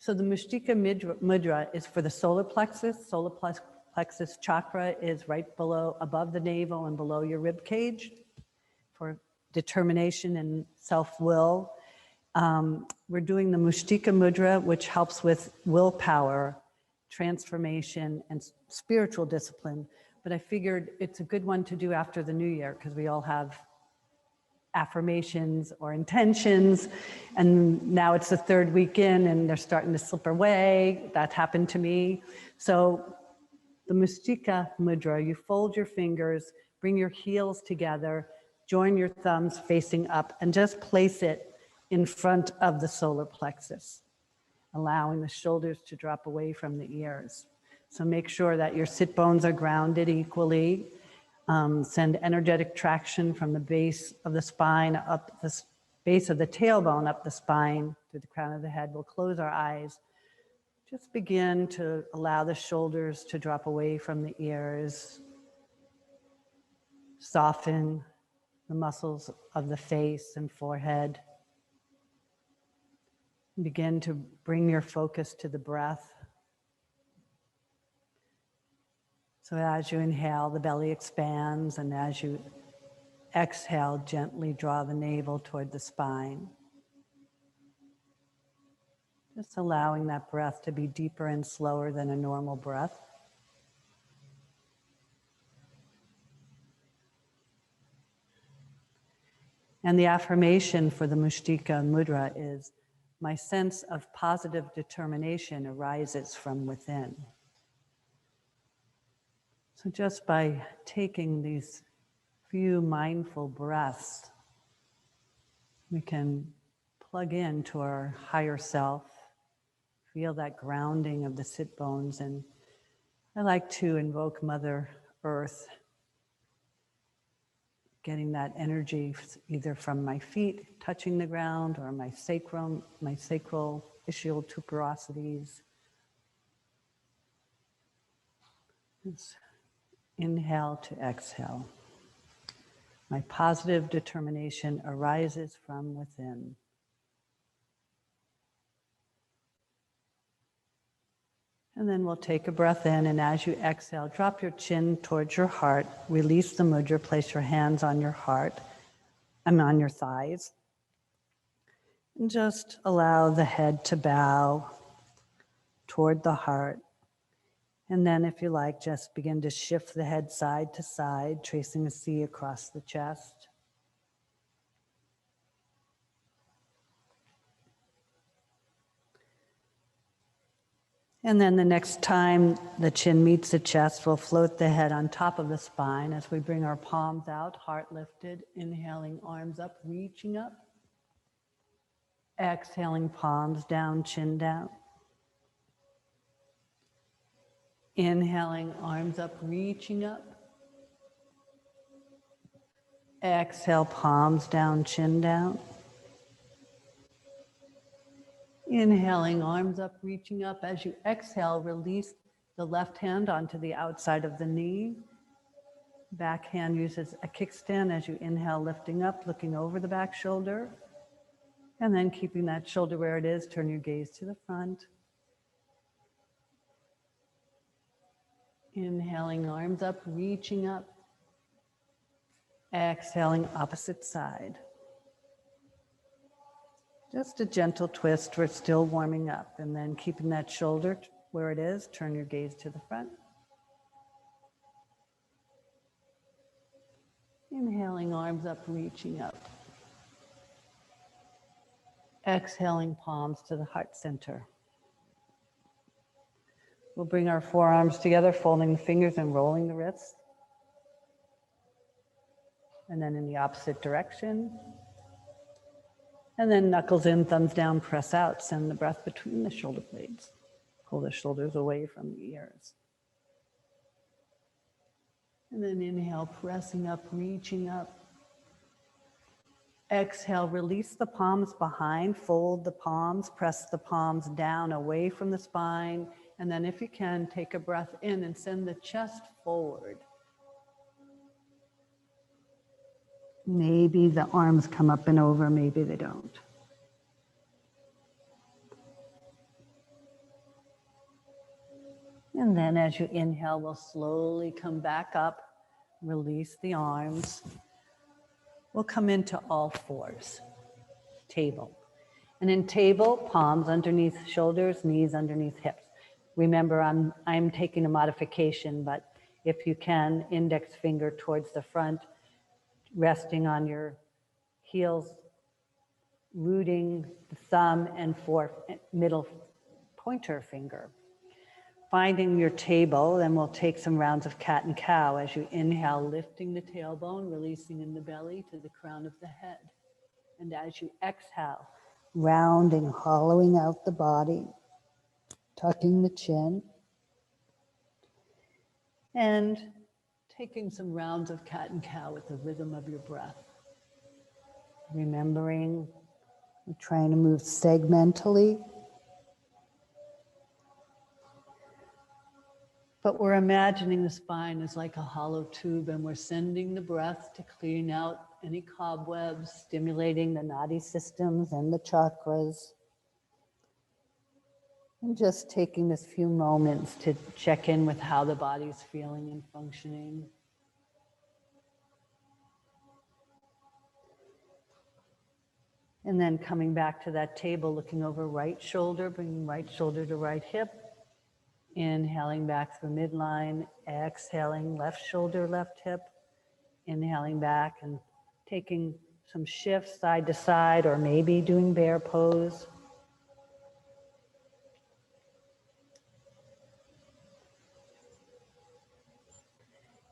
So the Mustika Mudra is for the solar plexus. Solar plexus chakra is right below, above the navel and below your rib cage for determination and self-will. We're doing the Mustika Mudra, which helps with willpower, transformation, and spiritual discipline. But I figured it's a good one to do after the new year because we all have affirmations or intentions, and now it's the third week in and they're starting to slip away. That happened to me. So the Mustika Mudra, you fold your fingers, bring your heels together, join your thumbs facing up, and just place it in front of the solar plexus, allowing the shoulders to drop away from the ears. So make sure that your sit bones are grounded equally. Send energetic traction from the base of the spine up the base of the tailbone up the spine through the crown of the head. We'll close our eyes. Just begin to allow the shoulders to drop away from the ears. Soften the muscles of the face and forehead. Begin to bring your focus to the breath. So as you inhale, the belly expands, and as you exhale, gently draw the navel toward the spine. Just allowing that breath to be deeper and slower than a normal breath. And the affirmation for the Mustika Mudra is, my sense of positive determination arises from within. So just by taking these few mindful breaths, we can plug into our higher self, feel that grounding of the sit bones. And I like to invoke Mother Earth, getting that energy either from my feet touching the ground or my sacrum, my sacral ischial tuberosities. Just inhale to exhale. My positive determination arises from within. And then we'll take a breath in, and as you exhale, drop your chin towards your heart, release the mudra, place your hands on your heart and on your thighs. And just allow the head to bow toward the heart. And then if you like, just begin to shift the head side to side, tracing a C across the chest. And then the next time the chin meets the chest, we'll float the head on top of the spine as we bring our palms out, heart lifted, inhaling, arms up, reaching up. Exhaling, palms down, chin down. Inhaling, arms up, reaching up. Exhale, palms down, chin down. Inhaling, arms up, reaching up. As you exhale, release the left hand onto the outside of the knee. Back hand uses a kickstand as you inhale, lifting up, looking over the back shoulder. And then keeping that shoulder where it is, turn your gaze to the front. Inhaling, arms up, reaching up. Exhaling, opposite side. Just a gentle twist, we're still warming up. And then keeping that shoulder where it is, turn your gaze to the front. Inhaling, arms up, reaching up. Exhaling, palms to the heart center. We'll bring our forearms together, folding the fingers and rolling the wrists. And then in the opposite direction. And then knuckles in, thumbs down, press out. Send the breath between the shoulder blades. Pull the shoulders away from the ears. And then inhale, pressing up, reaching up. Exhale, release the palms behind, fold the palms, press the palms down away from the spine. And then if you can, take a breath in and send the chest forward. Maybe the arms come up and over, maybe they don't. And then as you inhale, we'll slowly come back up, release the arms. We'll come into all fours, table. And in table, palms underneath shoulders, knees underneath hips. Remember, I'm taking a modification, but if you can, index finger towards the front, resting on your heels, rooting the thumb and middle pointer finger. Finding your table, then we'll take some rounds of cat and cow as you inhale, lifting the tailbone, releasing in the belly to the crown of the head. And as you exhale, rounding, hollowing out the body, tucking the chin, and taking some rounds of cat and cow with the rhythm of your breath. Remembering, we're trying to move segmentally, but we're imagining the spine is like a hollow tube, and we're sending the breath to clean out any cobwebs, stimulating the nadi systems and the chakras. And just taking this few moments to check in with how the body's feeling and functioning. And then coming back to that table, looking over right shoulder, bringing right shoulder to right hip. Inhaling back through midline, exhaling left shoulder, left hip. Inhaling back and taking some shifts side to side, or maybe doing bear pose.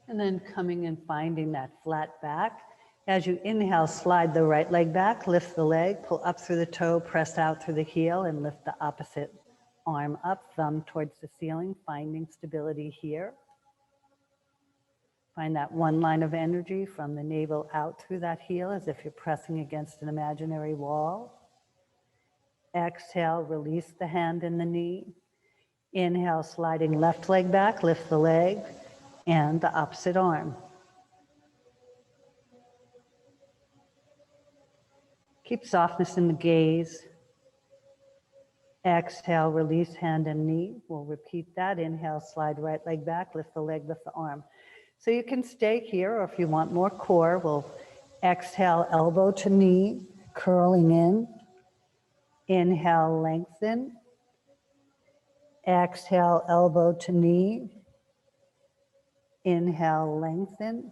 And then coming and finding that flat back. As you inhale, slide the right leg back, lift the leg, pull up through the toe, press out through the heel, and lift the opposite arm up, thumb towards the ceiling, finding stability here. Find that one line of energy from the navel out through that heel as if you're pressing against an imaginary wall. Exhale, release the hand and the knee. Inhale, sliding left leg back, lift the leg, and the opposite arm. Keep softness in the gaze. Exhale, release hand and knee. We'll repeat that. Inhale, slide right leg back, lift the leg, lift the arm. So you can stay here, or if you want more core, we'll exhale, elbow to knee, curling in. Inhale, lengthen. Exhale, elbow to knee. Inhale, lengthen.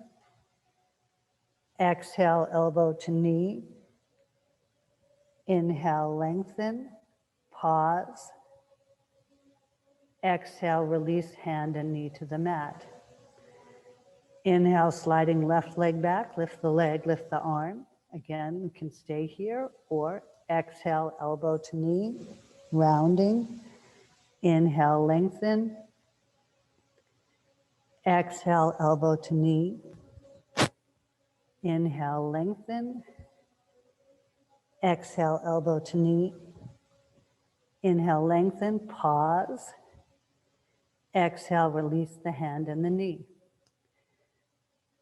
Exhale, elbow to knee. Inhale, lengthen. Pause. Exhale, release hand and knee to the mat. Inhale, sliding left leg back, lift the leg, lift the arm. Again, you can stay here, or exhale, elbow to knee, rounding. Inhale, lengthen. Exhale, elbow to knee. Inhale, lengthen. Exhale, elbow to knee. Inhale, lengthen, pause. Exhale, release the hand and the knee.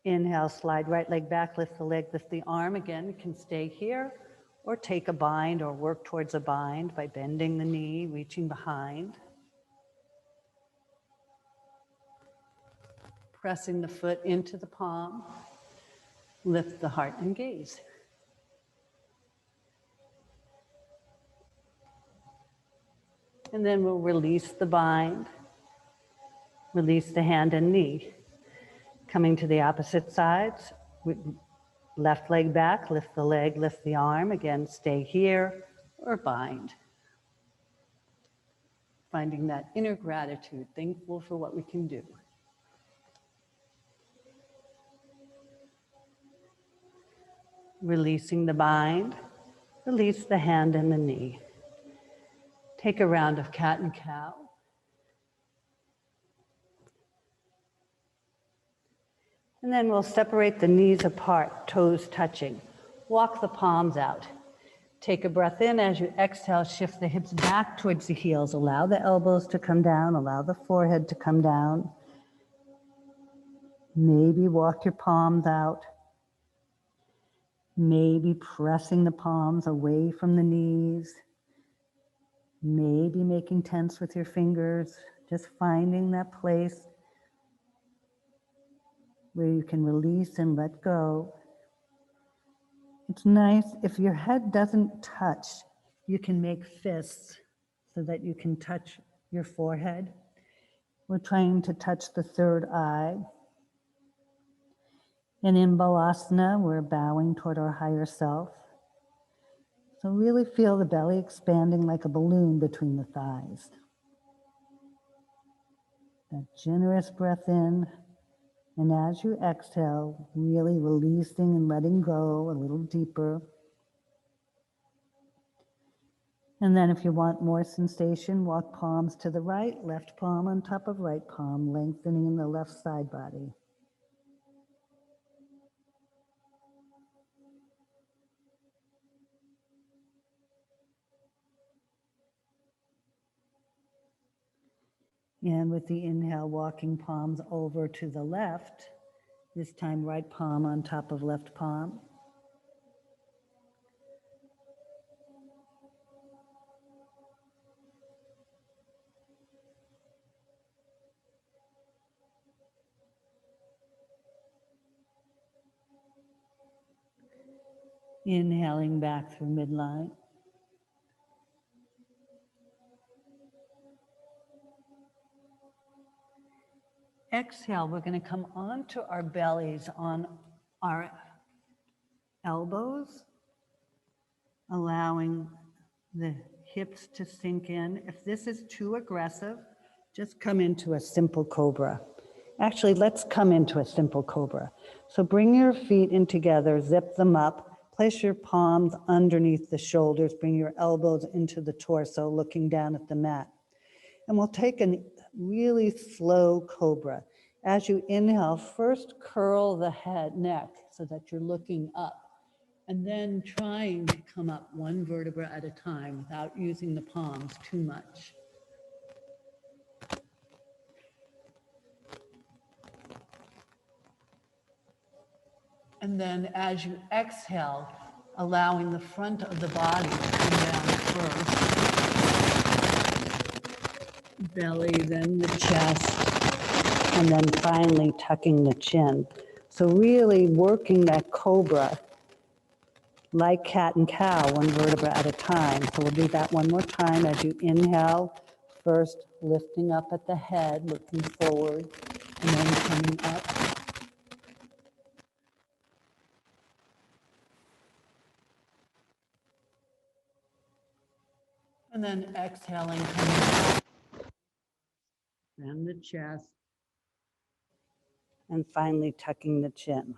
Inhale, slide right leg back, lift the leg, lift the arm. Again, you can stay here or take a bind or work towards a bind by bending the knee, reaching behind. Pressing the foot into the palm. Lift the heart and gaze. And then we'll release the bind, release the hand and knee. Coming to the opposite sides, left leg back, lift the leg, lift the arm. Again, stay here or bind. Finding that inner gratitude, thankful for what we can do. Releasing the bind, release the hand and the knee. Take a round of cat and cow. And then we'll separate the knees apart, toes touching. Walk the palms out. Take a breath in. As you exhale, shift the hips back towards the heels. Allow the elbows to come down. Allow the forehead to come down. Maybe walk your palms out. Maybe pressing the palms away from the knees. Maybe making tents with your fingers. Just finding that place where you can release and let go. It's nice if your head doesn't touch, you can make fists so that you can touch your forehead. We're trying to touch the third eye. And in Balasana, we're bowing toward our higher self. So really feel the belly expanding like a balloon between the thighs. That generous breath in, and as you exhale, really releasing and letting go a little deeper. And then if you want more sensation, walk palms to the right, left palm on top of right palm, lengthening the left side body. And with the inhale, walking palms over to the left, this time right palm on top of left palm. Inhaling back through midline. Exhale, we're going to come onto our bellies on our elbows, allowing the hips to sink in. If this is too aggressive, just come into a simple cobra. Actually, let's come into a simple cobra. So bring your feet in together, zip them up, place your palms underneath the shoulders, bring your elbows into the torso, looking down at the mat. And we'll take a really slow cobra. As you inhale, first curl the neck so that you're looking up, and then trying to come up one vertebra at a time without using the palms too much. And then as you exhale, allowing the front of the body to come down first. Belly, then the chest, and then finally tucking the chin. So really working that cobra like cat and cow, one vertebra at a time. So we'll do that one more time. As you inhale, first lifting up at the head, looking forward, and then coming up. And then exhaling, coming up. Then the chest. And finally tucking the chin.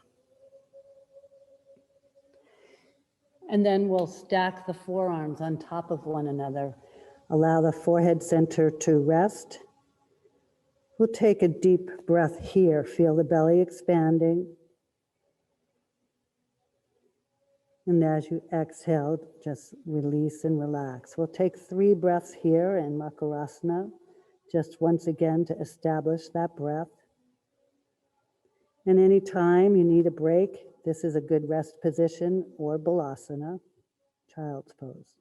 And then we'll stack the forearms on top of one another. Allow the forehead center to rest. We'll take a deep breath here. Feel the belly expanding. And as you exhale, just release and relax. We'll take 3 breaths here in Makarasana, just once again to establish that breath. And anytime you need a break, this is a good rest position, or Balasana, child's pose.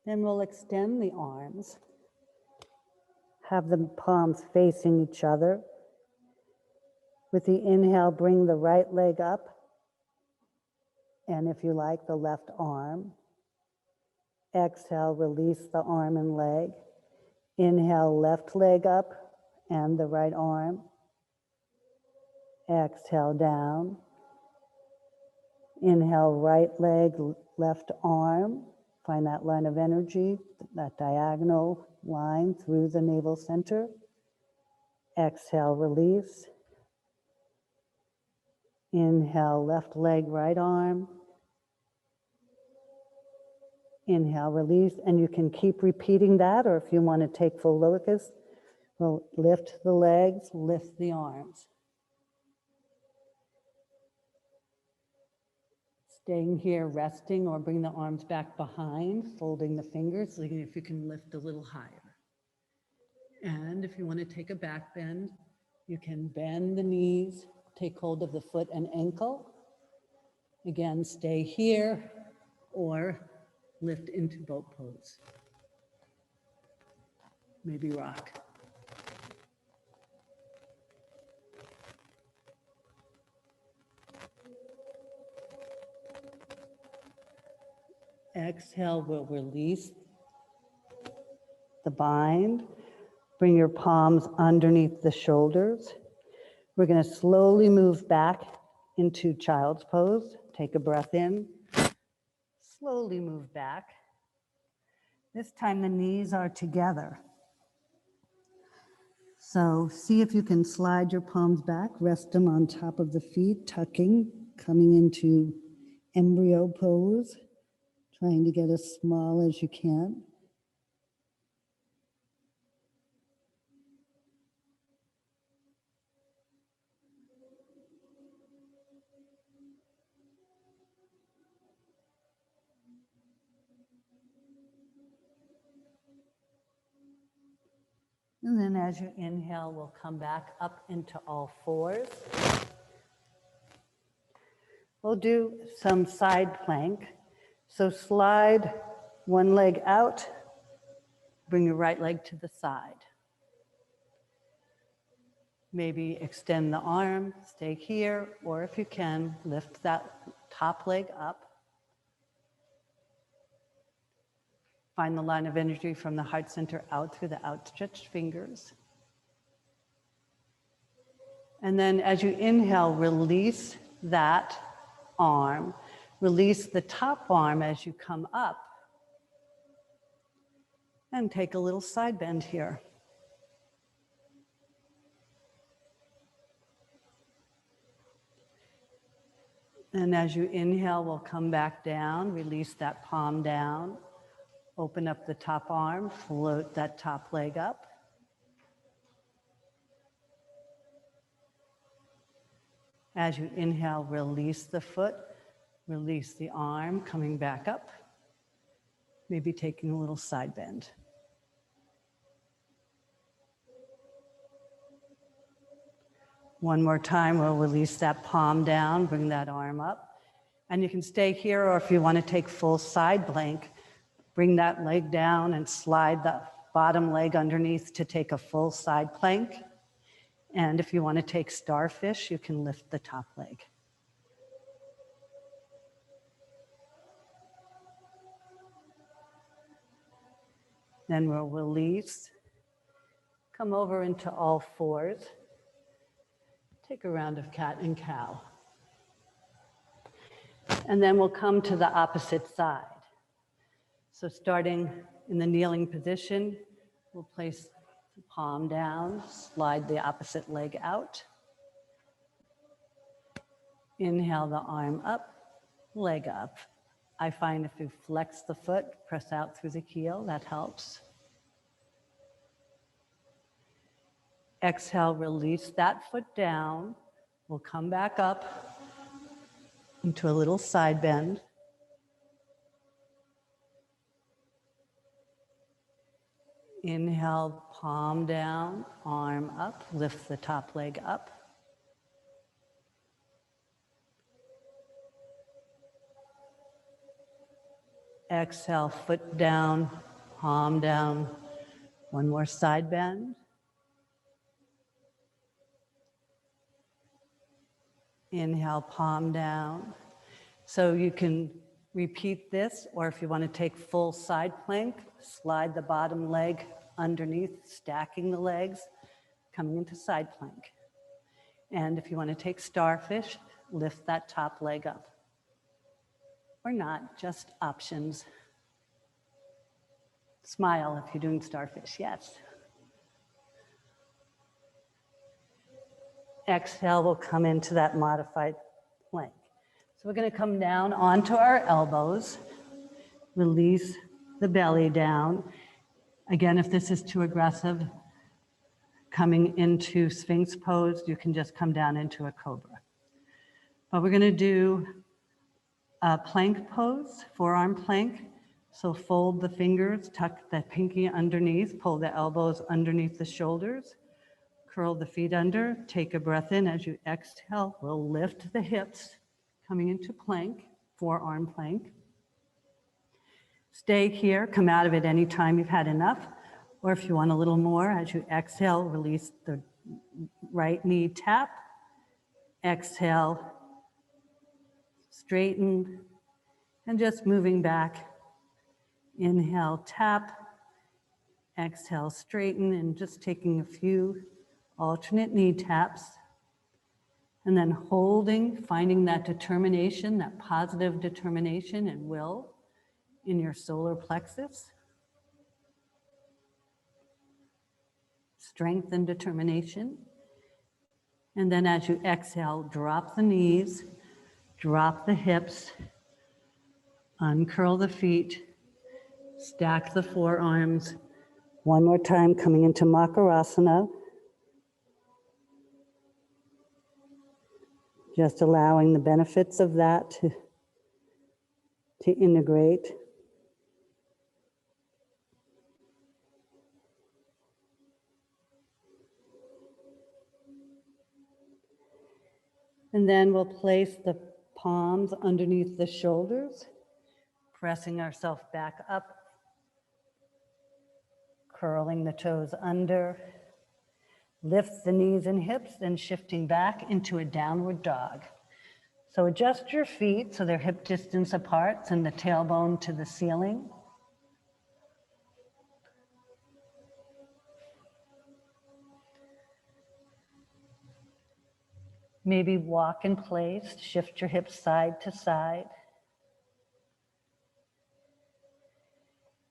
Then we'll extend the arms. Have the palms facing each other. With the inhale, bring the right leg up. And if you like, the left arm. Exhale, release the arm and leg. Inhale, left leg up and the right arm. Exhale, down. Inhale, right leg, left arm. Find that line of energy, that diagonal line through the navel center. Exhale, release. Inhale, left leg, right arm. Inhale, release, and you can keep repeating that, or if you want to take full locus, well, lift the legs, lift the arms. Staying here, resting, or bring the arms back behind, folding the fingers, seeing if you can lift a little higher. And if you want to take a back bend, you can bend the knees, take hold of the foot and ankle. Again, stay here, or lift into boat pose. Maybe rock. Exhale, we'll release the bind. Bring your palms underneath the shoulders. We're going to slowly move back into child's pose. Take a breath in. Slowly move back. This time the knees are together. So see if you can slide your palms back, rest them on top of the feet, tucking, coming into embryo pose, trying to get as small as you can. And then as you inhale, we'll come back up into all fours. We'll do some side plank. So slide one leg out, bring your right leg to the side. Maybe extend the arm, stay here, or if you can, lift that top leg up. Find the line of energy from the heart center out through the outstretched fingers. And then as you inhale, release that arm. Release the top arm as you come up. And take a little side bend here. And as you inhale, we'll come back down, release that palm down. Open up the top arm, float that top leg up. As you inhale, release the foot, release the arm, coming back up. Maybe taking a little side bend. One more time, we'll release that palm down, bring that arm up. And you can stay here, or if you want to take full side plank, bring that leg down and slide the bottom leg underneath to take a full side plank. And if you want to take starfish, you can lift the top leg. Then we'll release, come over into all fours. Take a round of cat and cow. And then we'll come to the opposite side. So starting in the kneeling position, we'll place the palm down, slide the opposite leg out. Inhale the arm up, leg up. I find if you flex the foot, press out through the heel, that helps. Exhale, release that foot down. We'll come back up into a little side bend. Inhale, palm down, arm up, lift the top leg up. Exhale, foot down, palm down. One more side bend. Inhale, palm down. So you can repeat this, or if you want to take full side plank, slide the bottom leg underneath, stacking the legs, coming into side plank. And if you want to take starfish, lift that top leg up. Or not, just options. Smile if you're doing starfish, yes. Exhale, we'll come into that modified plank. So we're going to come down onto our elbows, release the belly down. Again, if this is too aggressive, coming into Sphinx pose, you can just come down into a Cobra. But we're going to do a plank pose, forearm plank. So fold the fingers, tuck the pinky underneath, pull the elbows underneath the shoulders, curl the feet under, take a breath in. As you exhale, we'll lift the hips, coming into plank, forearm plank. Stay here, come out of it anytime you've had enough, or if you want a little more, as you exhale, release the right knee, tap, exhale, straighten, and just moving back. Inhale, tap, exhale, straighten, and just taking a few alternate knee taps. And then holding, finding that determination, that positive determination and will in your solar plexus. Strength and determination. And then as you exhale, drop the knees, drop the hips, uncurl the feet, stack the forearms. One more time, coming into Makarasana. Just allowing the benefits of that to integrate. And then we'll place the palms underneath the shoulders, pressing ourselves back up, curling the toes under, lift the knees and hips, then shifting back into a downward dog. So adjust your feet so they're hip distance apart, send the tailbone to the ceiling. Maybe walk in place, shift your hips side to side.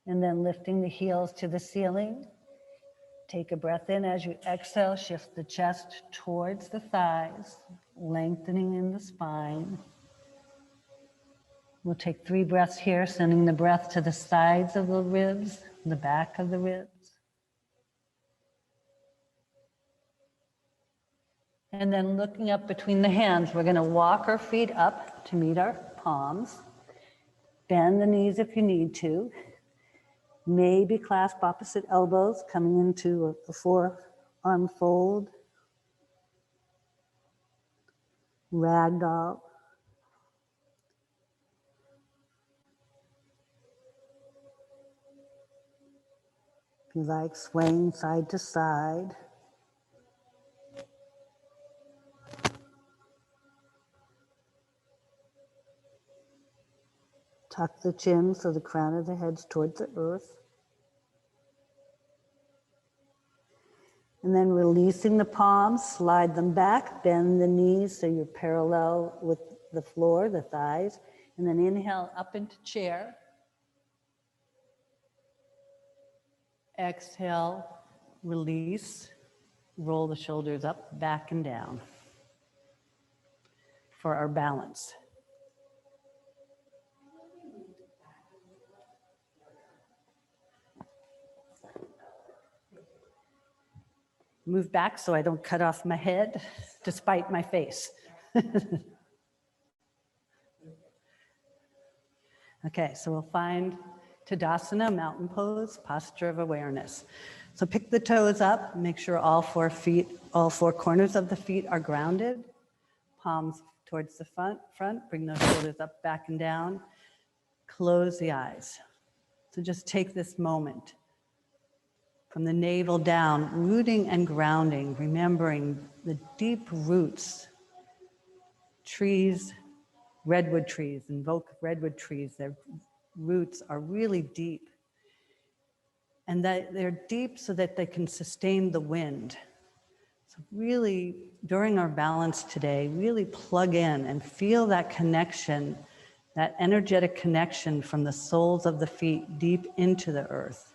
And then lifting the heels to the ceiling. Take a breath in as you exhale, shift the chest towards the thighs, lengthening in the spine. We'll take 3 breaths here, sending the breath to the sides of the ribs, the back of the ribs. And then looking up between the hands, we're going to walk our feet up to meet our palms. Bend the knees if you need to. Maybe clasp opposite elbows, coming into a forearm fold. Ragdoll. If you like, swaying side to side. Tuck the chin so the crown of the head's towards the earth. And then releasing the palms, slide them back, bend the knees so you're parallel with the floor, the thighs. And then inhale up into chair. Exhale, release, roll the shoulders up, back and down for our balance. Move back so I don't cut off my head, despite my face. Okay, so we'll find Tadasana, mountain pose, posture of awareness. So pick the toes up, make sure all 4 corners of the feet are grounded. Palms towards the front, bring those shoulders up, back and down. Close the eyes. So just take this moment. From the navel down, rooting and grounding, remembering the deep roots. Trees, redwood trees, invoke redwood trees, their roots are really deep. And that they're deep so that they can sustain the wind. So really, during our balance today, really plug in and feel that connection, that energetic connection from the soles of the feet deep into the earth.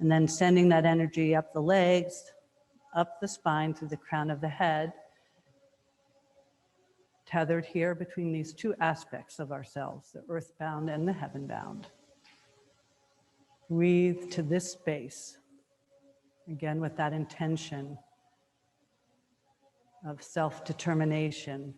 And then sending that energy up the legs, up the spine through the crown of the head, tethered here between these 2 aspects of ourselves, the earthbound and the heavenbound. Breathe to this space, again with that intention of self-determination.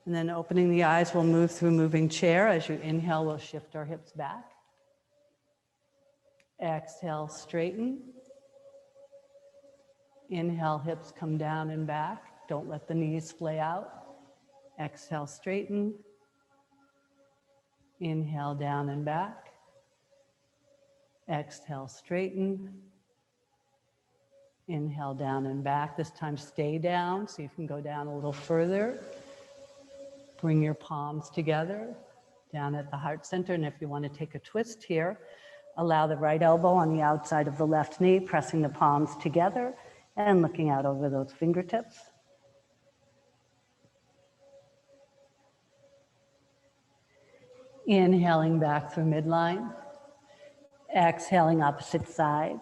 And then opening the eyes, we'll move through moving chair. As you inhale, we'll shift our hips back. Exhale, straighten. Inhale, hips come down and back. Don't let the knees splay out. Exhale, straighten. Inhale down and back. Exhale, straighten. Inhale down and back. This time stay down so you can go down a little further. Bring your palms together down at the heart center. And if you want to take a twist here, allow the right elbow on the outside of the left knee, pressing the palms together and looking out over those fingertips. Inhaling back through midline. Exhaling opposite side.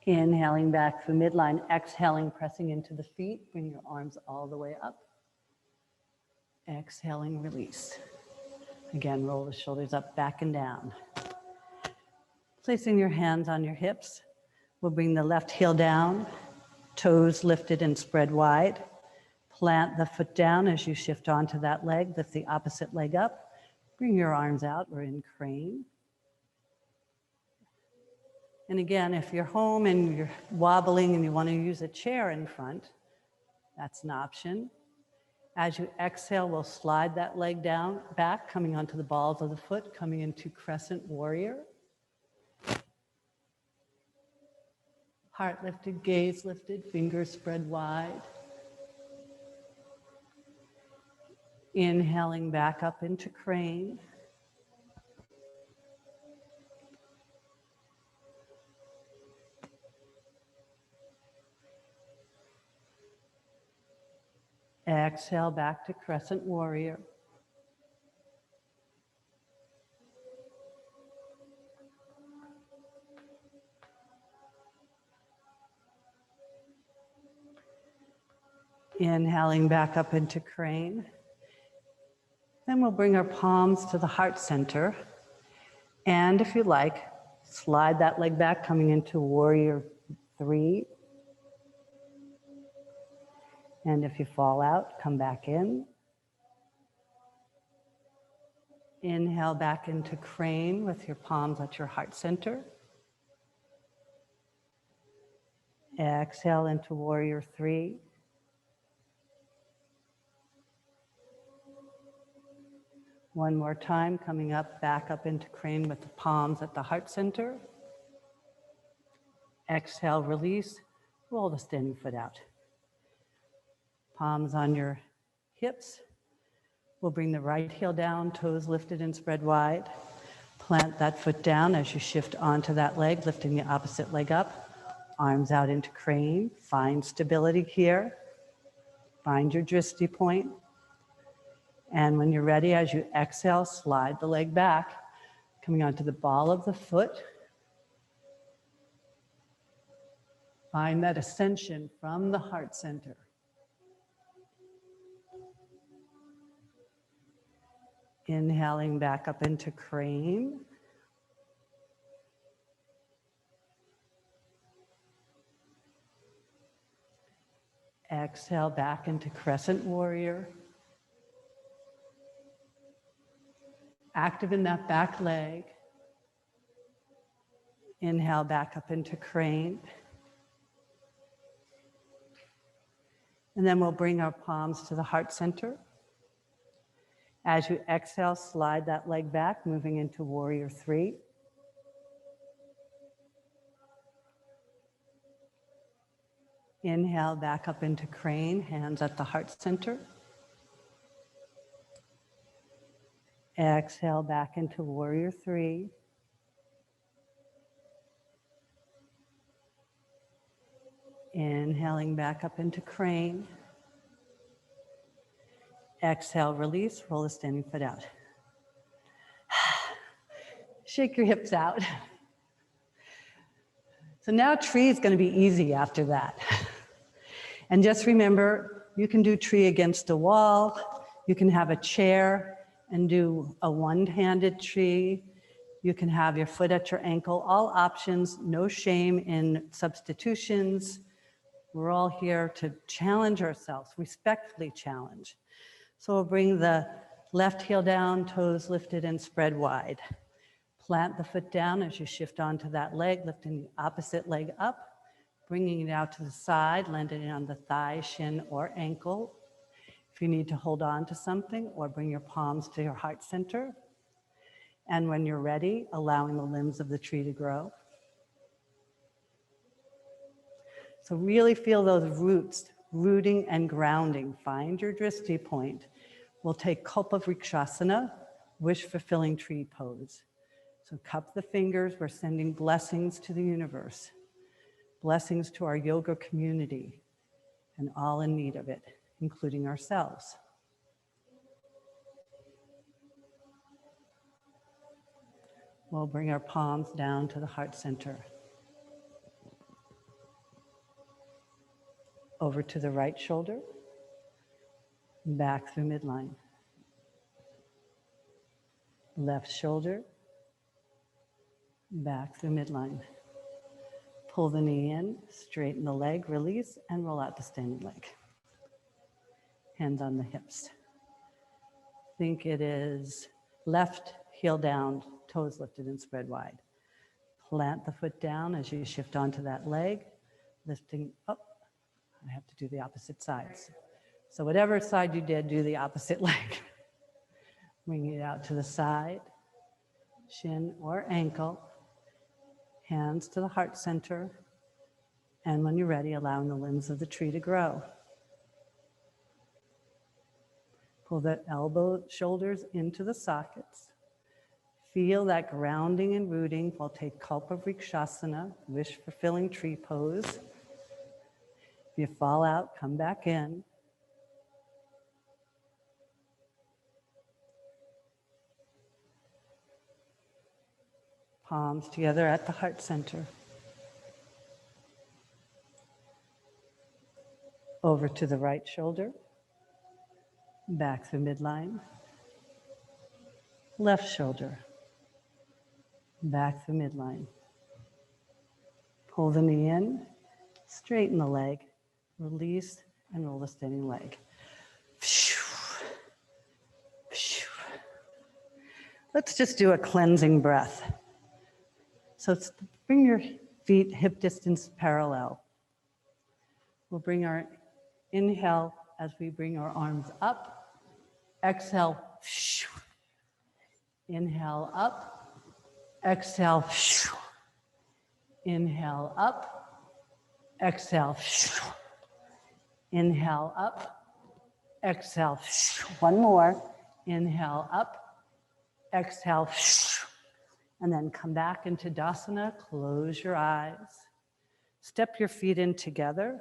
Inhaling back through midline, exhaling, pressing into the feet. Bring your arms all the way up. Exhaling, release. Again, roll the shoulders up, back and down. Placing your hands on your hips. We'll bring the left heel down, toes lifted and spread wide. Plant the foot down as you shift onto that leg. Lift the opposite leg up. Bring your arms out. We're in crane. And again, if you're home and you're wobbling and you want to use a chair in front, that's an option. As you exhale, we'll slide that leg down, back, coming onto the balls of the foot, coming into crescent warrior. Heart lifted, gaze lifted, fingers spread wide. Inhaling back up into crane. Exhale back to crescent warrior. Inhaling back up into crane. Then we'll bring our palms to the heart center. And if you like, slide that leg back, coming into warrior 3. And if you fall out, come back in. Inhale back into crane with your palms at your heart center. Exhale into warrior 3. One more time, coming up, back up into crane with the palms at the heart center. Exhale, release, roll the standing foot out. Palms on your hips. We'll bring the right heel down, toes lifted and spread wide. Plant that foot down as you shift onto that leg, lifting the opposite leg up. Arms out into crane. Find stability here. Find your drishti point. And when you're ready, as you exhale, slide the leg back, coming onto the ball of the foot. Find that ascension from the heart center. Inhaling back up into crane. Exhale back into crescent warrior. Active in that back leg. Inhale back up into crane. And then we'll bring our palms to the heart center. As you exhale, slide that leg back, moving into warrior 3. Inhale back up into crane, hands at the heart center. Exhale back into warrior 3. Inhaling back up into crane. Exhale, release, roll the standing foot out. Shake your hips out. So now tree is going to be easy after that. And just remember, you can do tree against a wall. You can have a chair and do a one-handed tree. You can have your foot at your ankle. All options, no shame in substitutions. We're all here to challenge ourselves, respectfully challenge. So we'll bring the left heel down, toes lifted and spread wide. Plant the foot down as you shift onto that leg, lifting the opposite leg up. Bringing it out to the side, landing it on the thigh, shin, or ankle. If you need to hold on to something, or bring your palms to your heart center. And when you're ready, allowing the limbs of the tree to grow. So really feel those roots, rooting and grounding. Find your drishti point. We'll take Cobra Vrikshasana, wish-fulfilling tree pose. So cup the fingers, we're sending blessings to the universe. Blessings to our yoga community and all in need of it, including ourselves. We'll bring our palms down to the heart center. Over to the right shoulder, back through midline. Left shoulder, back through midline. Pull the knee in, straighten the leg, release, and roll out the standing leg. Hands on the hips. Think it is left heel down, toes lifted and spread wide. Plant the foot down as you shift onto that leg, lifting up. I have to do the opposite sides. So whatever side you did, do the opposite leg. Bring it out to the side, shin or ankle, hands to the heart center, and when you're ready, allowing the limbs of the tree to grow. Pull the elbow, shoulders into the sockets. Feel that grounding and rooting. We'll take Cobra Vrikshasana, wish-fulfilling tree pose. If you fall out, come back in. Palms together at the heart center. Over to the right shoulder. Back through midline. Left shoulder. Back through midline. Pull the knee in. Straighten the leg. Release and roll the standing leg. Let's just do a cleansing breath. So bring your feet hip distance parallel. We'll bring our inhale as we bring our arms up. Exhale. Inhale up. Exhale. Inhale up. Exhale. Inhale up. Exhale. One more. Inhale up. Exhale. And then come back into Tadasana, close your eyes. Step your feet in together.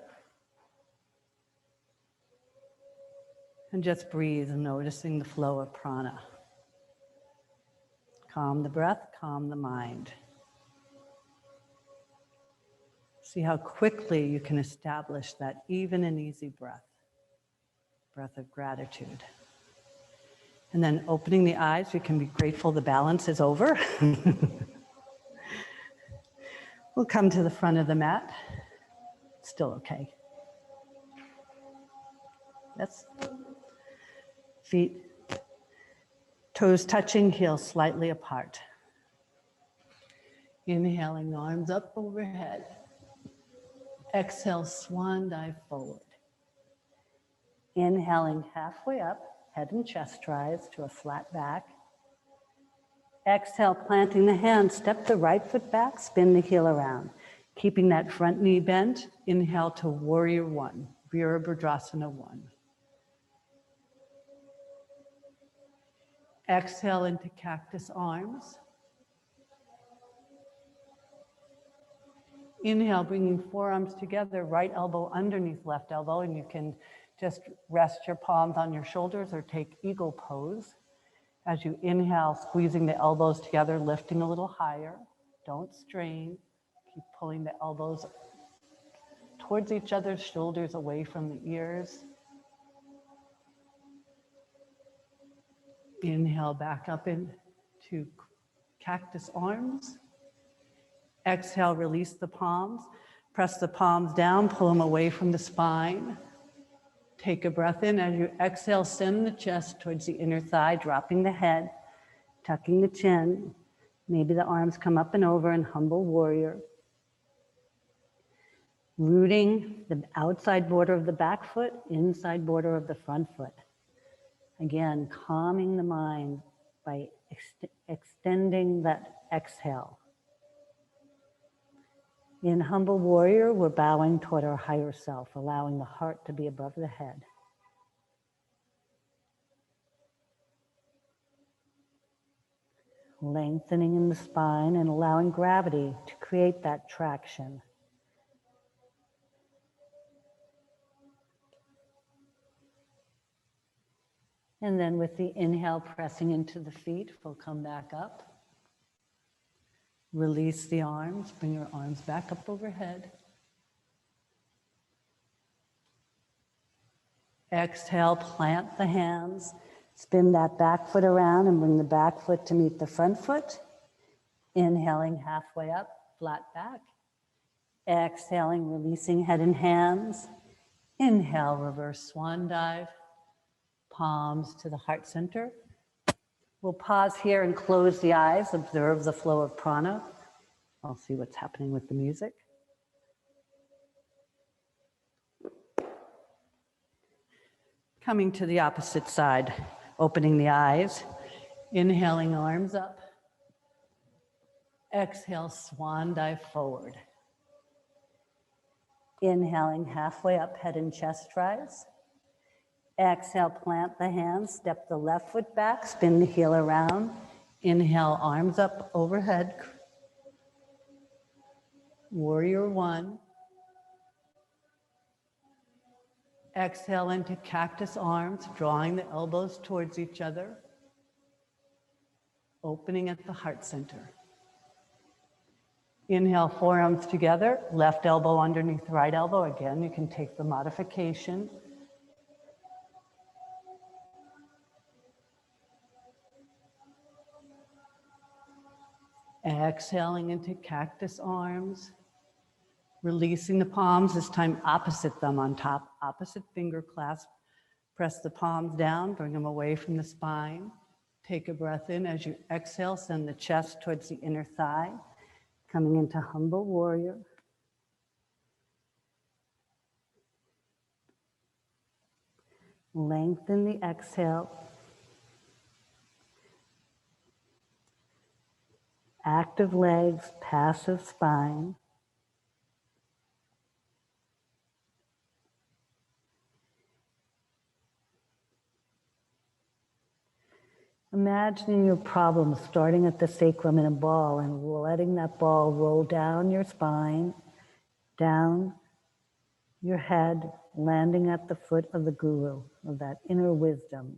And just breathe, noticing the flow of prana. Calm the breath, calm the mind. See how quickly you can establish that even and easy breath. Breath of gratitude. And then opening the eyes, we can be grateful the balance is over. We'll come to the front of the mat. Still okay. Yes. Feet, toes touching, heels slightly apart. Inhaling, arms up overhead. Exhale, swan dive forward. Inhaling halfway up. Head and chest rise to a flat back. Exhale, planting the hand, step the right foot back, spin the heel around. Keeping that front knee bent, inhale to warrior one, Virabhadrasana one. Exhale into cactus arms. Inhale, bringing forearms together, right elbow underneath left elbow, and you can just rest your palms on your shoulders or take eagle pose. As you inhale, squeezing the elbows together, lifting a little higher. Don't strain. Keep pulling the elbows towards each other, shoulders away from the ears. Inhale back up into cactus arms. Exhale, release the palms. Press the palms down, pull them away from the spine. Take a breath in. As you exhale, send the chest towards the inner thigh, dropping the head, tucking the chin. Maybe the arms come up and over in humble warrior. Rooting the outside border of the back foot, inside border of the front foot. Again, calming the mind by extending that exhale. In Humble Warrior, we're bowing toward our higher self, allowing the heart to be above the head. Lengthening in the spine and allowing gravity to create that traction. And then with the inhale, pressing into the feet, we'll come back up. Release the arms, bring your arms back up overhead. Exhale, plant the hands. Spin that back foot around and bring the back foot to meet the front foot. Inhaling halfway up, flat back. Exhaling, releasing head and hands. Inhale, reverse swan dive. Palms to the heart center. We'll pause here and close the eyes, observe the flow of prana. I'll see what's happening with the music. Coming to the opposite side, opening the eyes, inhaling arms up. Exhale, swan dive forward. Inhaling halfway up, head and chest rise. Exhale, plant the hands, step the left foot back, spin the heel around. Inhale, arms up overhead. Warrior one. Exhale into cactus arms, drawing the elbows towards each other. Opening at the heart center. Inhale, forearms together, left elbow underneath right elbow. Again, you can take the modification. Exhaling into cactus arms. Releasing the palms, this time opposite thumb on top, opposite finger clasp. Press the palms down, bring them away from the spine. Take a breath in. As you exhale, send the chest towards the inner thigh. Coming into Humble Warrior. Lengthen the exhale. Active legs, passive spine. Imagining your problem starting at the sacrum in a ball and letting that ball roll down your spine, down your head, landing at the foot of the guru, of that inner wisdom.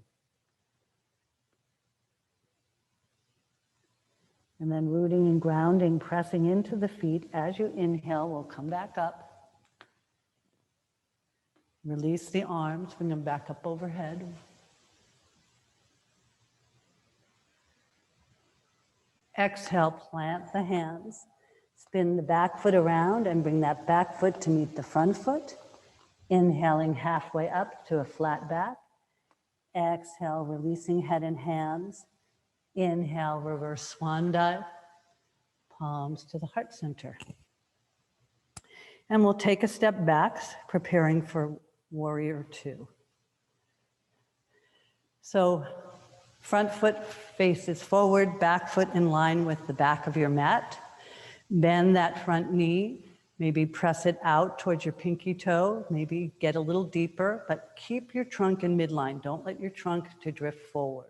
And then rooting and grounding, pressing into the feet. As you inhale, we'll come back up. Release the arms, bring them back up overhead. Exhale, plant the hands. Spin the back foot around and bring that back foot to meet the front foot. Inhaling halfway up to a flat back. Exhale, releasing head and hands. Inhale, reverse swan dive. Palms to the heart center. And we'll take a step back, preparing for Warrior Two. So front foot faces forward, back foot in line with the back of your mat. Bend that front knee, maybe press it out towards your pinky toe, maybe get a little deeper, but keep your trunk in midline. Don't let your trunk to drift forward.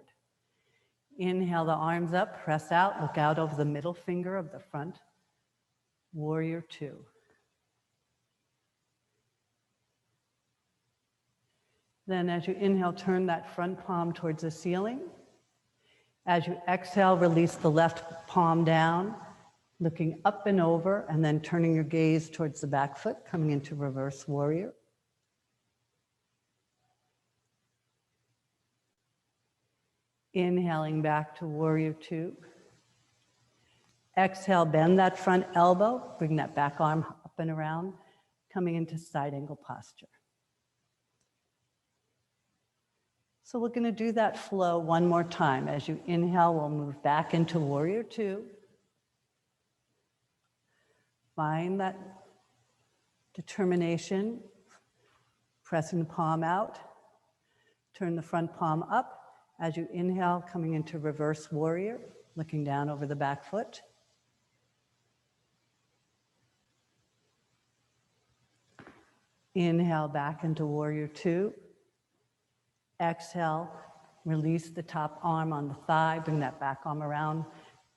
Inhale the arms up, press out, look out over the middle finger of the front. Warrior Two. Then as you inhale, turn that front palm towards the ceiling. As you exhale, release the left palm down, looking up and over, and then turning your gaze towards the back foot, coming into reverse warrior. Inhaling back to Warrior Two. Exhale, bend that front elbow, bring that back arm up and around, coming into side angle posture. So we're going to do that flow one more time. As you inhale, we'll move back into Warrior Two. Find that Determination, pressing the palm out. Turn the front palm up. As you inhale, coming into reverse warrior, looking down over the back foot. Inhale back into warrior two. Exhale, release the top arm on the thigh, bring that back arm around,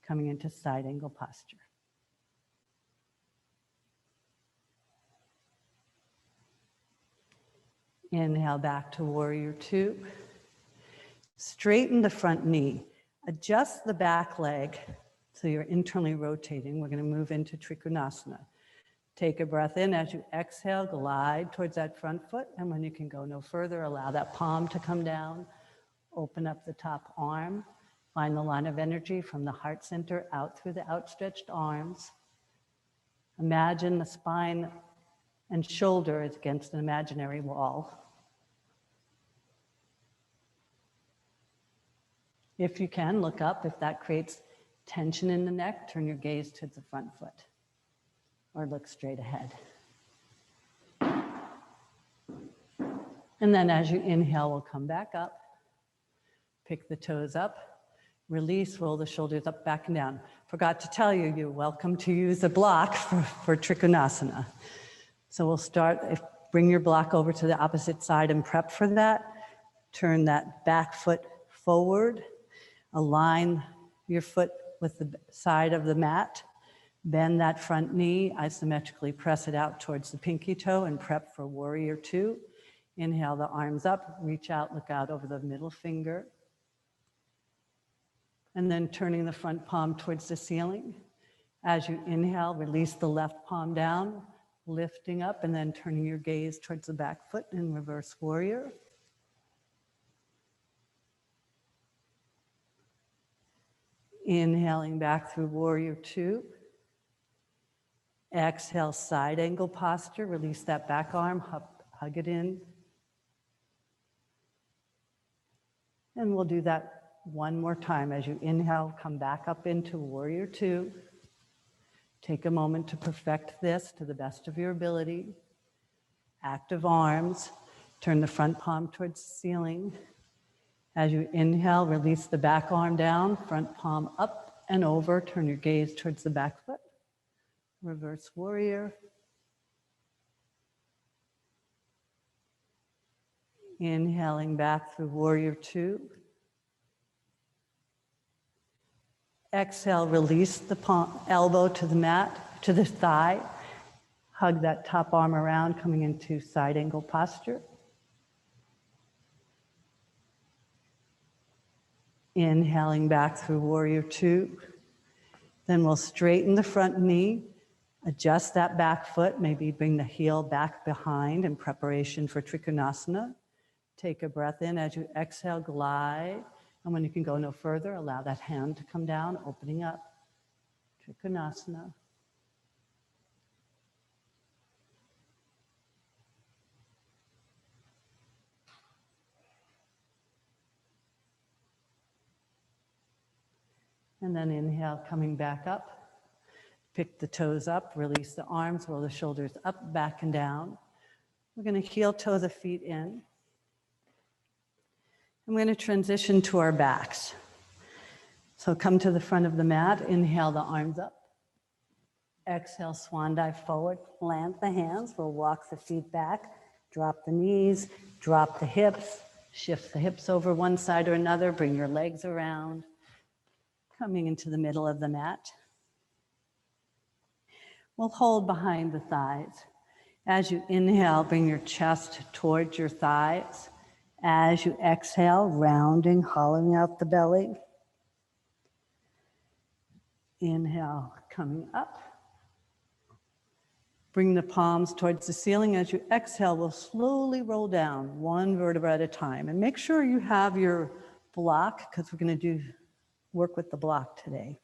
coming into side angle posture. Inhale back to warrior two. Straighten the front knee. Adjust the back leg so you're internally rotating. We're going to move into Trikonasana. Take a breath in. As you exhale, glide towards that front foot. And when you can go no further, allow that palm to come down. Open up the top arm. Find the line of energy from the heart center out through the outstretched arms. Imagine the spine and shoulder is against an imaginary wall. If you can, look up. If that creates tension in the neck, turn your gaze to the front foot or look straight ahead. And then as you inhale, we'll come back up. Pick the toes up, release, roll the shoulders up, back and down. Forgot to tell you, you're welcome to use a block for Trikonasana. So we'll start, bring your block over to the opposite side and prep for that. Turn that back foot forward. Align your foot with the side of the mat. Bend that front knee, isometrically press it out towards the pinky toe and prep for warrior two. Inhale the arms up, reach out, look out over the middle finger. And then turning the front palm towards the ceiling. As you inhale, release the left palm down, lifting up and then turning your gaze towards the back foot in reverse warrior. Inhaling back through warrior two. Exhale, side angle posture. Release that back arm, hug it in. And we'll do that one more time. As you inhale, come back up into warrior two. Take a moment to perfect this to the best of your ability. Active arms. Turn the front palm towards the ceiling. As you inhale, release the back arm down, front palm up and over. Turn your gaze towards the back foot. Reverse warrior. Inhaling back through warrior two. Exhale, release the palm, elbow to the mat, to the thigh. Hug that top arm around, coming into side angle posture. Inhaling back through warrior two. Then we'll straighten the front knee, adjust that back foot, maybe bring the heel back behind in preparation for Trikonasana. Take a breath in. As you exhale, glide. And when you can go no further, allow that hand to come down, opening up. Trikonasana. And then inhale, coming back up. Pick the toes up, release the arms, roll the shoulders up, back and down. We're going to heel toe the feet in. I'm going to transition to our backs. So come to the front of the mat, inhale the arms up. Exhale, swan dive forward, plant the hands. We'll walk the feet back, drop the knees, drop the hips, shift the hips over one side or another, bring your legs around. Coming into the middle of the mat. We'll hold behind the thighs. As you inhale, bring your chest towards your thighs. As you exhale, rounding, hollowing out the belly. Inhale, coming up. Bring the palms towards the ceiling. As you exhale, we'll slowly roll down one vertebra at a time. And make sure you have your block, because we're going to work with the block today.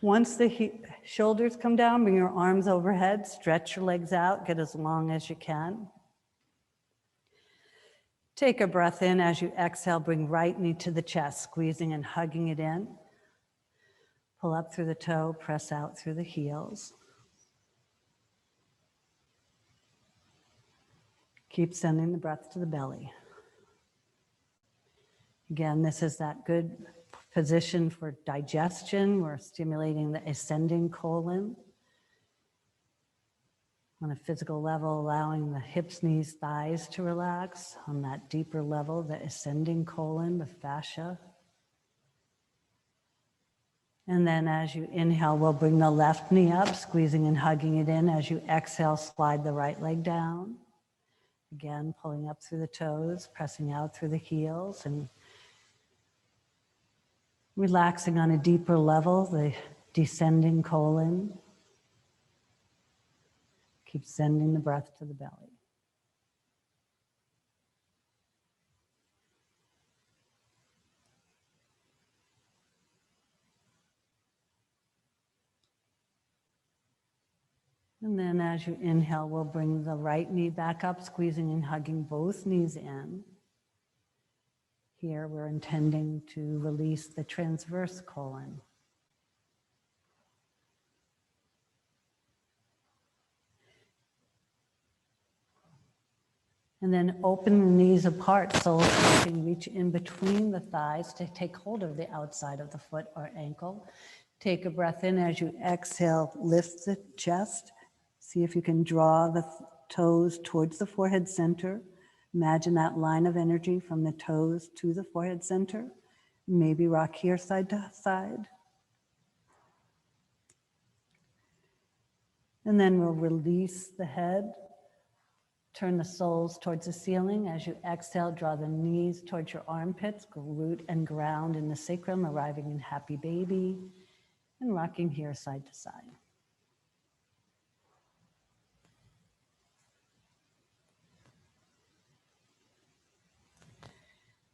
Once the shoulders come down, bring your arms overhead, stretch your legs out, get as long as you can. Take a breath in. As you exhale, bring right knee to the chest, squeezing and hugging it in. Pull up through the toe, press out through the heels. Keep sending the breath to the belly. Again, this is that good position for digestion. We're stimulating the ascending colon. On a physical level, allowing the hips, knees, thighs to relax. On that deeper level, the ascending colon, the fascia. And then as you inhale, we'll bring the left knee up, squeezing and hugging it in. As you exhale, slide the right leg down. Again, pulling up through the toes, pressing out through the heels, and relaxing on a deeper level, the descending colon. Keep sending the breath to the belly. And then as you inhale, we'll bring the right knee back up, squeezing and hugging both knees in. Here we're intending to release the transverse colon. And then open the knees apart so you can reach in between the thighs to take hold of the outside of the foot or ankle. Take a breath in. As you exhale, lift the chest. See if you can draw the toes towards the forehead center. Imagine that line of energy from the toes to the forehead center. Maybe rock here side to side. And then we'll release the head. Turn the soles towards the ceiling. As you exhale, draw the knees towards your armpits. Root and ground in the sacrum, arriving in happy baby. And rocking here side to side.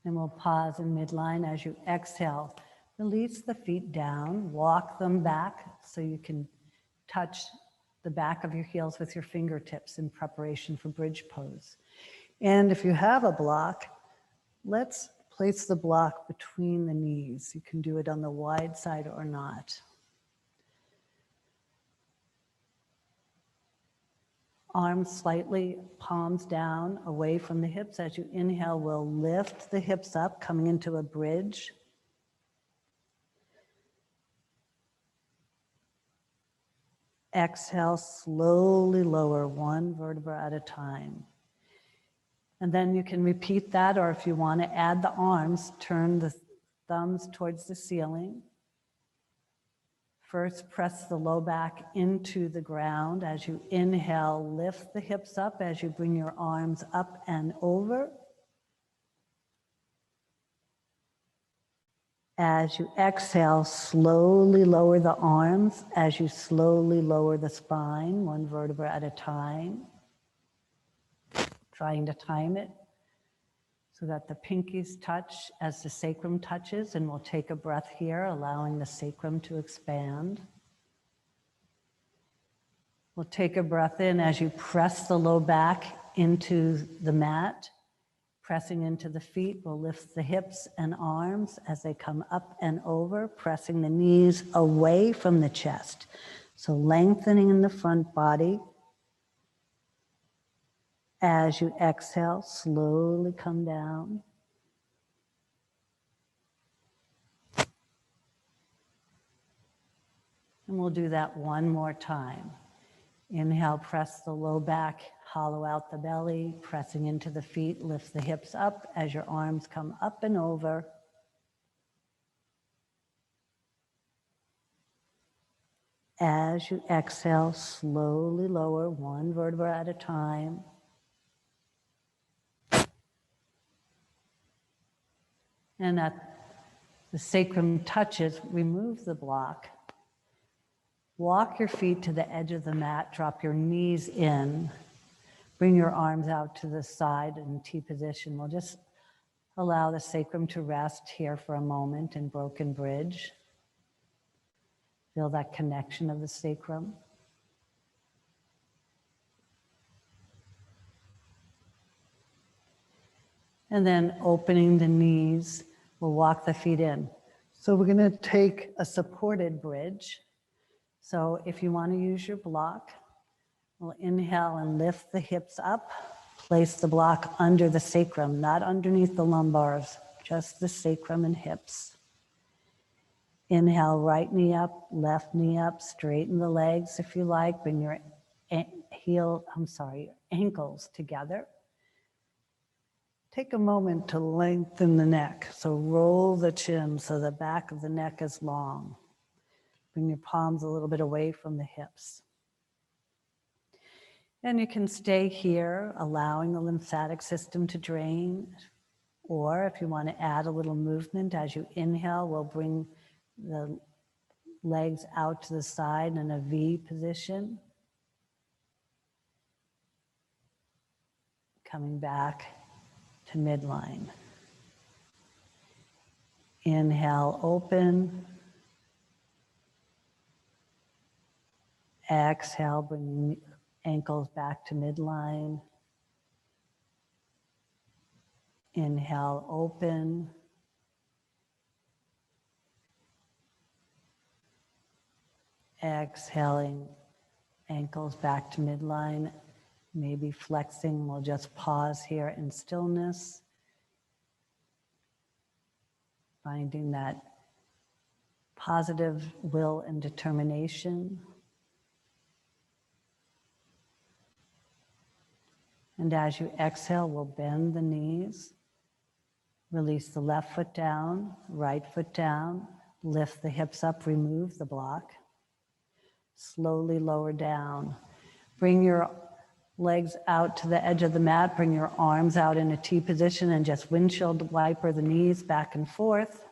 And we'll pause in midline. As you exhale, release the feet down, walk them back so you can touch the back of your heels with your fingertips in preparation for bridge pose. And if you have a block, let's place the block between the knees. You can do it on the wide side or not. Arms slightly, palms down, away from the hips. As you inhale, we'll lift the hips up, coming into a bridge. Exhale, slowly lower one vertebra at a time. And then you can repeat that, or if you want to add the arms, turn the thumbs towards the ceiling. First, press the low back into the ground. As you inhale, lift the hips up as you bring your arms up and over. As you exhale, slowly lower the arms as you slowly lower the spine, one vertebra at a time. Trying to time it so that the pinkies touch as the sacrum touches, and we'll take a breath here, allowing the sacrum to expand. We'll take a breath in as you press the low back into the mat. Pressing into the feet, we'll lift the hips and arms as they come up and over, pressing the knees away from the chest. So lengthening in the front body. As you exhale, slowly come down. And we'll do that one more time. Inhale, press the low back, hollow out the belly, pressing into the feet, lift the hips up as your arms come up and over. As you exhale, slowly lower one vertebra at a time. And at the sacrum touches, remove the block. Walk your feet to the edge of the mat, drop your knees in. Bring your arms out to the side in T position. We'll just allow the sacrum to rest here for a moment in broken bridge. Feel that connection of the sacrum. And then opening the knees, we'll walk the feet in. So we're going to take a supported bridge. So if you want to use your block, we'll inhale and lift the hips up. Place the block under the sacrum, not underneath the lumbars, just the sacrum and hips. Inhale, right knee up, left knee up, straighten the legs if you like. Bring your ankles together. Take a moment to lengthen the neck. So roll the chin so the back of the neck is long. Bring your palms a little bit away from the hips. And you can stay here, allowing the lymphatic system to drain. Or if you want to add a little movement as you inhale, we'll bring the legs out to the side in a V position. Coming back to midline. Inhale, open. Exhale, bring ankles back to midline. Inhale, open. Exhaling, ankles back to midline. Maybe flexing, we'll just pause here in stillness. Finding that positive will and determination. And as you exhale, we'll bend the knees. Release the left foot down, right foot down. Lift the hips up, remove the block. Slowly lower down. Bring your legs out to the edge of the mat. Bring your arms out in a T position and just windshield wiper the knees back and forth.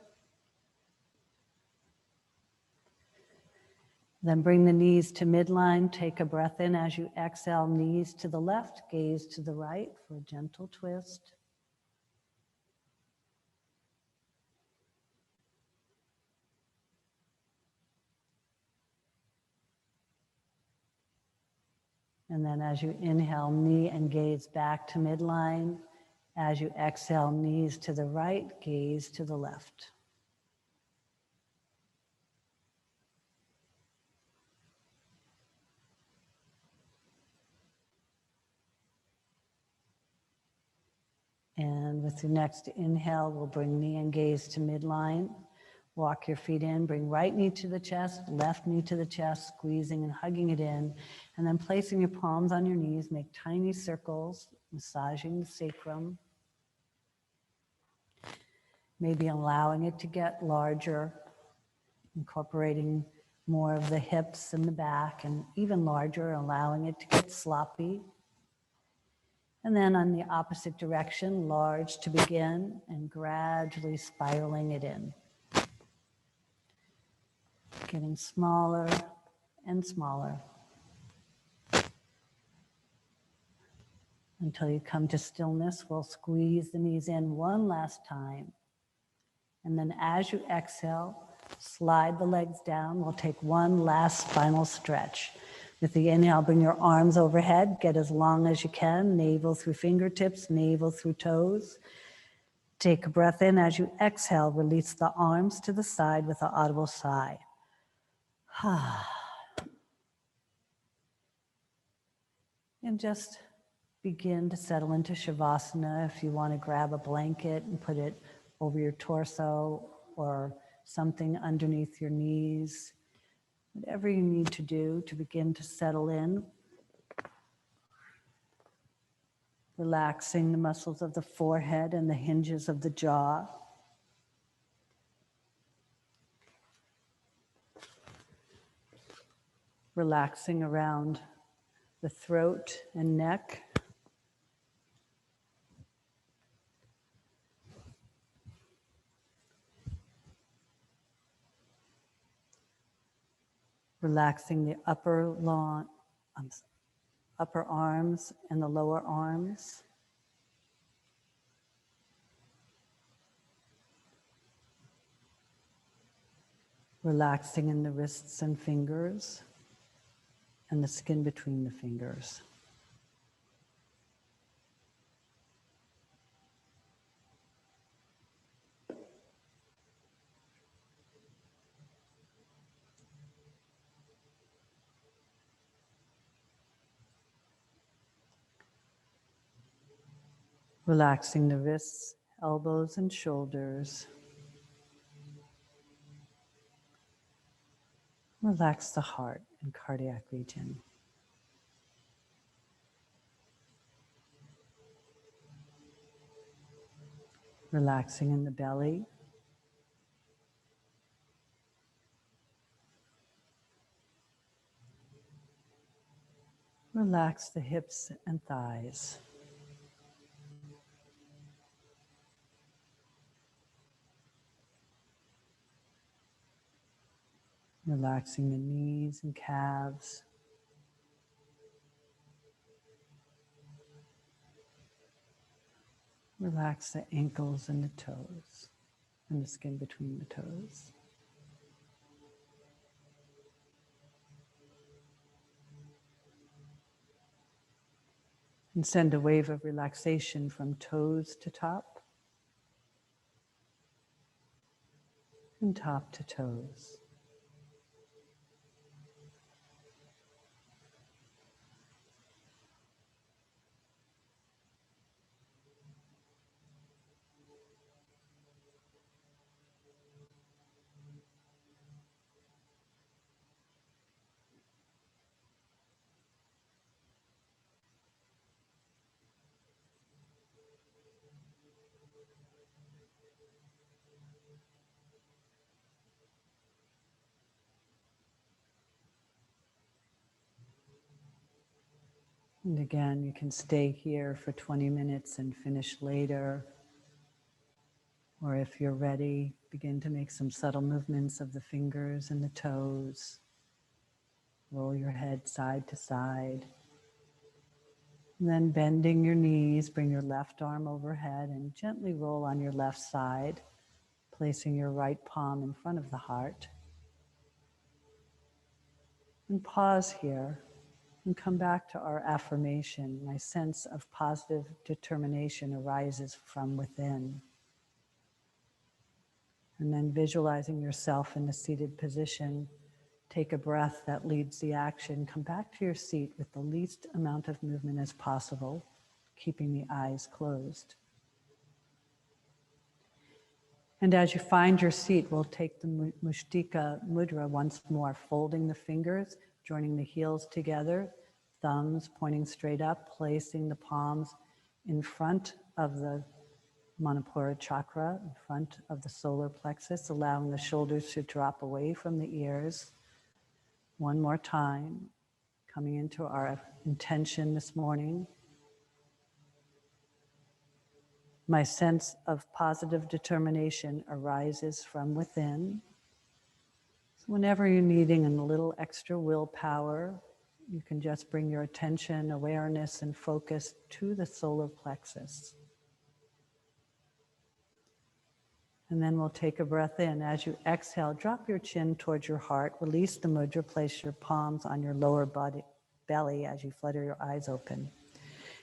Then bring the knees to midline. Take a breath in as you exhale, knees to the left, gaze to the right for a gentle twist. And then as you inhale, knee and gaze back to midline. As you exhale, knees to the right, gaze to the left. And with your next inhale, we'll bring knee and gaze to midline. Walk your feet in, bring right knee to the chest, left knee to the chest, squeezing and hugging it in. And then placing your palms on your knees, make tiny circles, massaging the sacrum. Maybe allowing it to get larger, incorporating more of the hips and the back, and even larger, allowing it to get sloppy. And then on the opposite direction, large to begin, and gradually spiraling it in. Getting smaller and smaller until you come to stillness. We'll squeeze the knees in one last time. And then as you exhale, slide the legs down. We'll take one last final stretch. With the inhale, bring your arms overhead. Get as long as you can. Navel through fingertips, navel through toes. Take a breath in. As you exhale, release the arms to the side with an audible sigh. And just begin to settle into Shavasana. If you want to grab a blanket and put it over your torso or something underneath your knees. Whatever you need to do to begin to settle in. Relaxing the muscles of the forehead and the hinges of the jaw. Relaxing around the throat and neck. Relaxing the upper arms and the lower arms. Relaxing in the wrists and fingers and the skin between the fingers. Relaxing the wrists, elbows, and shoulders. Relax the heart and cardiac region. Relaxing in the belly. Relax the hips and thighs. Relaxing the knees and calves. Relax the ankles and the toes and the skin between the toes. And send a wave of relaxation from toes to top and top to toes. And again, you can stay here for 20 minutes and finish later. Or if you're ready, begin to make some subtle movements of the fingers and the toes. Roll your head side to side. And then bending your knees, bring your left arm overhead and gently roll on your left side, placing your right palm in front of the heart. And pause here. And come back to our affirmation. My sense of positive determination arises from within. And then visualizing yourself in the seated position, take a breath that leads the action. Come back to your seat with the least amount of movement as possible, keeping the eyes closed. And as you find your seat, we'll take the Mustika Mudra once more, folding the fingers, joining the heels together, thumbs pointing straight up, placing the palms in front of the Manipura chakra, in front of the solar plexus, allowing the shoulders to drop away from the ears. One more time, coming into our intention this morning. My sense of positive determination arises from within. So whenever you're needing a little extra willpower, you can just bring your attention, awareness, and focus to the solar plexus. And then we'll take a breath in. As you exhale, drop your chin towards your heart, release the mudra, place your palms on your lower belly as you flutter your eyes open.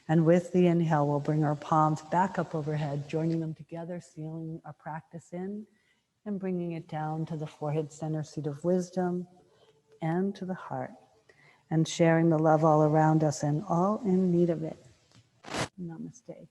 And with the inhale, we'll bring our palms back up overhead, joining them together, sealing our practice in, and bringing it down to the forehead center, seat of wisdom, and to the heart, and sharing the love all around us and all in need of it. Namaste.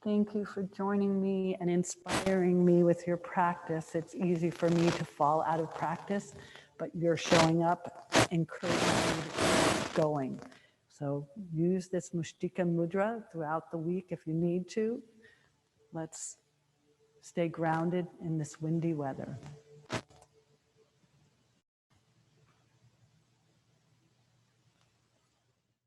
Thank you for joining me and inspiring me with your practice. It's easy for me to fall out of practice, but you're showing up, encouraging me to keep going. So use this Mustika Mudra throughout the week if you need to. Let's stay grounded in this windy weather.